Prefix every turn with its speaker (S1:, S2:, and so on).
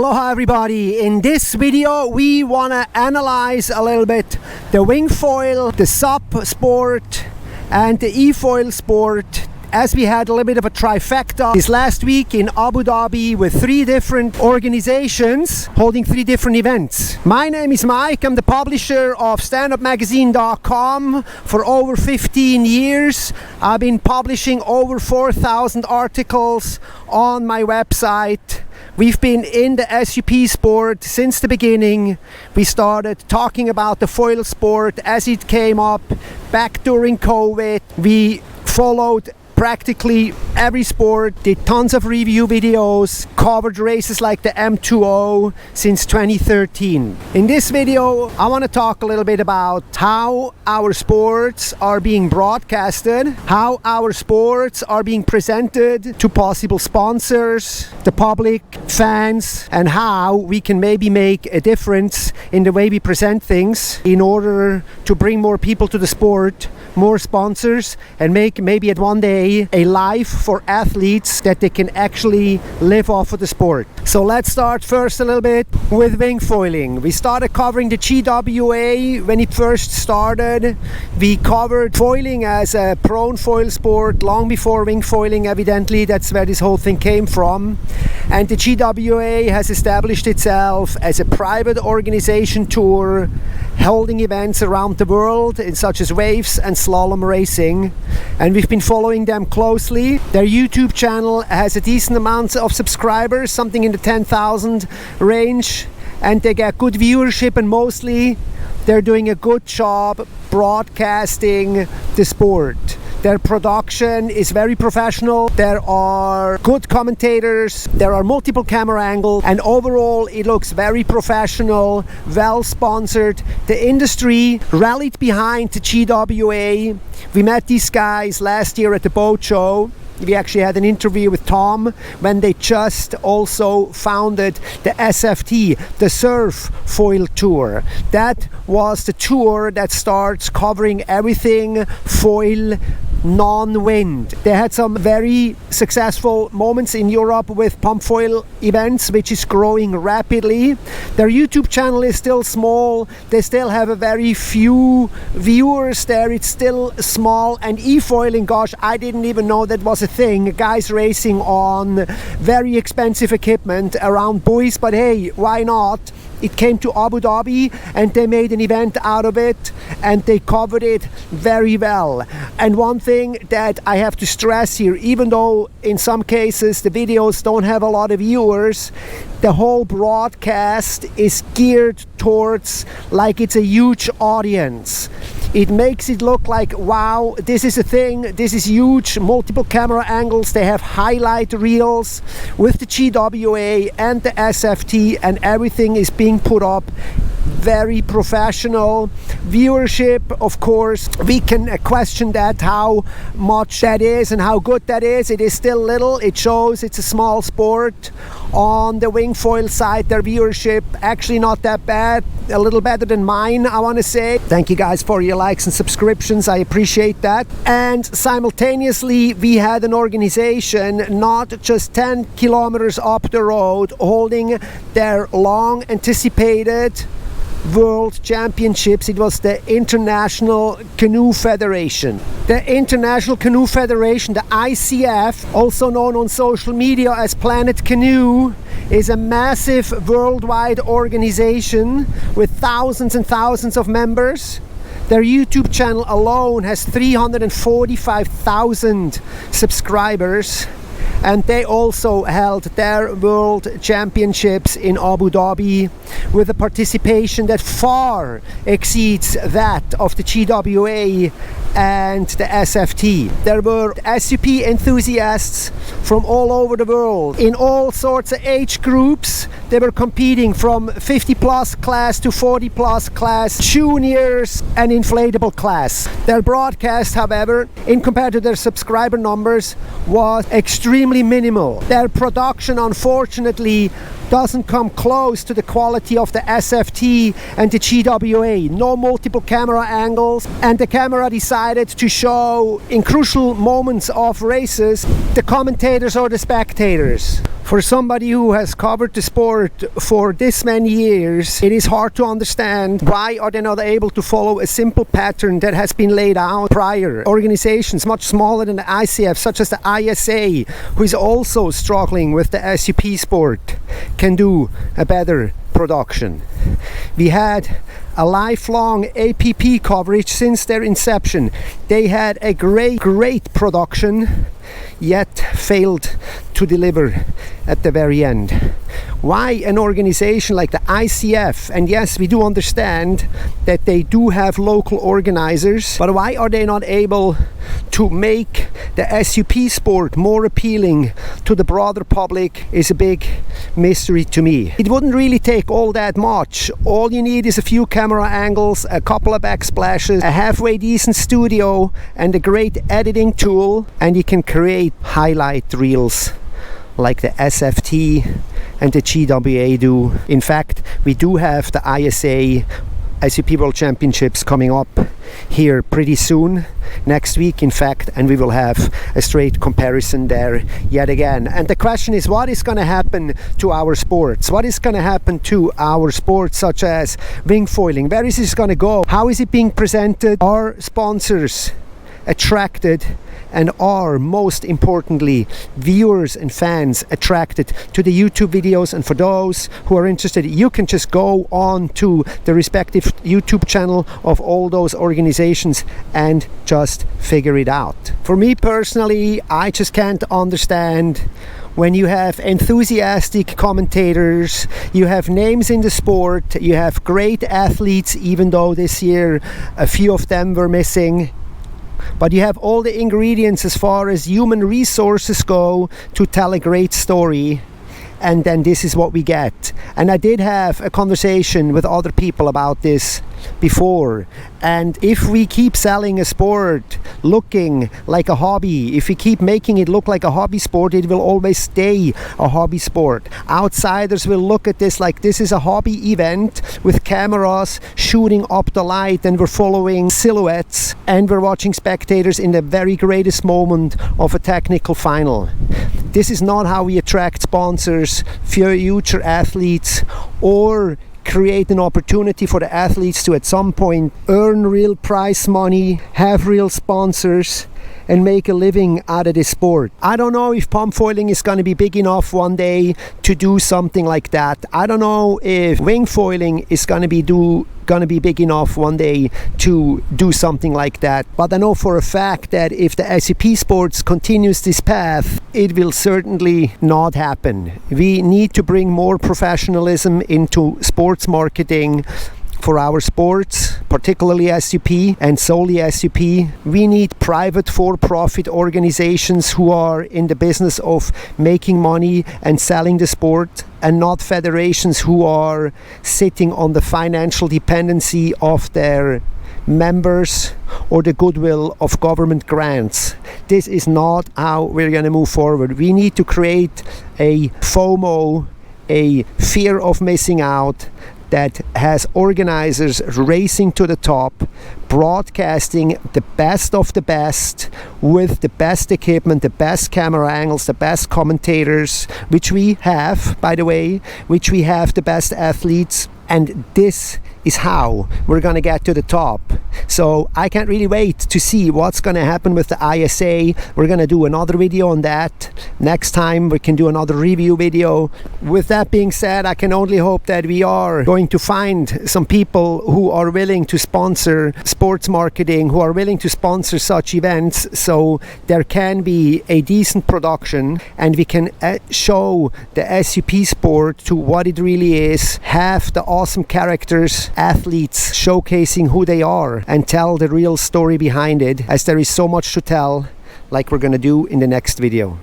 S1: Aloha everybody, in this video we want to analyze a little bit the wing foil, the SUP sport and the e-foil sport, as we had a little bit of a trifecta this last week in Abu Dhabi with 3 different organizations holding 3 different events. My name is Mike, I'm the publisher of standupmagazine.com for over 15 years. I've been publishing over 4,000 articles on my website. We've been in the SUP sport since the beginning. We started talking about the foil sport as it came up back during COVID. We followed practically every sport, did tons of review videos, covered races like the M2O since 2013. In this video, I want to talk a little bit about how our sports are being broadcasted, how our sports are being presented to possible sponsors, the public, fans, and how we can maybe make a difference in the way we present things in order to bring more people to the sport, more sponsors, and make maybe at one day a life for athletes that they can actually live off of the sport. So let's start first a little bit with wing foiling. We started covering the GWA when it first started. We covered foiling as a prone foil sport long before wing foiling, evidently. That's where this whole thing came from. And the GWA has established itself as a private organization tour holding events around the world in such as waves and slalom racing, and we've been following them closely. Their YouTube channel has a decent amount of subscribers, something in the 10,000 range, and they get good viewership, and mostly they're doing a good job broadcasting the sport. Their production is very professional. There are good commentators, there are multiple camera angles, and overall it looks very professional, well sponsored. The industry rallied behind the GWA. We met these guys last year at the boat show. We actually had an interview with Tom when they just also founded the SFT, the Surf Foil Tour. That was the tour that starts covering everything foil non-wind. They had some very successful moments in Europe with pump foil events, which is growing rapidly. Their YouTube channel is still small. They still have a very few viewers there. It's still small. And e-foiling, gosh, I didn't even know that was a thing. Guys racing on very expensive equipment around buoys, but hey, why not? It came to Abu Dhabi and they made an event out of it and they covered it very well. And one thing that I have to stress here, even though in some cases the videos don't have a lot of viewers, the whole broadcast is geared towards like it's a huge audience. It makes it look like, wow, this is a thing, this is huge, multiple camera angles. They have highlight reels with the GWA and the SFT, and everything is being put up very professional. Viewership, of course, we can question that, how much that is and how good that is. It is still little. It shows it's a small sport. On the wing foil side, their viewership actually not that bad, a little better than mine, I want to say. Thank you guys for your likes and subscriptions, I appreciate that. And simultaneously we had an organization not just 10 kilometers up the road holding their long anticipated World Championships. It was the International Canoe Federation. The International Canoe Federation, the ICF, also known on social media as Planet Canoe, is a massive worldwide organization with thousands and thousands of members. Their YouTube channel alone has 345,000 subscribers. And they also held their World Championships in Abu Dhabi with a participation that far exceeds that of the GWA and the SFT. There were SUP enthusiasts from all over the world in all sorts of age groups. They were competing from 50 plus class to 40 plus class, juniors and inflatable class. Their broadcast, however, in compared to their subscriber numbers, was extremely minimal. Their production, unfortunately, doesn't come close to the quality of the SFT and the GWA. No multiple camera angles, and the camera decided to show in crucial moments of races the commentators or the spectators. For somebody who has covered the sport for this many years, it is hard to understand why are they not able to follow a simple pattern that has been laid out prior. Organizations much smaller than the ICF, such as the ISA, who is also struggling with the SUP sport, can do a better production. We had a lifelong APP coverage since their inception. They had a great production, yet failed to deliver at the very end. Why an organization like the ICF, and yes, we do understand that they do have local organizers, but why are they not able to make the SUP sport more appealing to the broader public is a big mystery to me. It wouldn't really take all that much. All you need is a few camera angles, a couple of backsplashes, a halfway decent studio, and a great editing tool, and you can create highlight reels like the SFT and the GWA do. In fact, we do have the ISA SUP World Championships coming up here pretty soon, next week in fact, and we will have a straight comparison there yet again. And the question is, what is going to happen to our sports? What is going to happen to our sports such as wing foiling? Where is this going to go? How is it being presented? Are sponsors attracted, and are, most importantly, viewers and fans attracted to the YouTube videos? And for those who are interested, you can just go on to the respective YouTube channel of all those organizations and just figure it out. For me personally, I just can't understand when you have enthusiastic commentators, you have names in the sport, you have great athletes, even though this year a few of them were missing, but you have all the ingredients as far as human resources go to tell a great story, and then this is what we get. And I did have a conversation with other people about this before, and if we keep selling a sport looking like a hobby, if we keep making it look like a hobby sport, it will always stay a hobby sport. Outsiders will look at this like this is a hobby event with cameras shooting up the light, and we're following silhouettes, and we're watching spectators in the very greatest moment of a technical final. This is not how we attract sponsors, future athletes, or create an opportunity for the athletes to at some point earn real prize money, have real sponsors, and make a living out of this sport. I don't know if pump foiling is going to be big enough one day to do something like that. I don't know if wing foiling is going to be big enough one day to do something like that. But I know for a fact that if the SUP sports continues this path, it will certainly not happen. We need to bring more professionalism into sports marketing for our sports, particularly SUP and solely SUP. We need private for-profit organizations who are in the business of making money and selling the sport, and not federations who are sitting on the financial dependency of their members or the goodwill of government grants. This is not how we're going to move forward. We need to create a FOMO, a fear of missing out, that has organizers racing to the top, broadcasting the best of the best with the best equipment, the best camera angles, the best commentators, which we have, by the way, which we have the best athletes, and this is how we're going to get to the top. So I can't really wait to see what's going to happen with the ISA. We're going to do another video on that. Next time we can do another review video. With that being said, I can only hope that we are going to find some people who are willing to sponsor sports marketing, who are willing to sponsor such events, so there can be a decent production and we can show the SUP sport to what it really is, have the awesome characters, athletes showcasing who they are, and tell the real story behind it, as there is so much to tell, like we're going to do in the next video.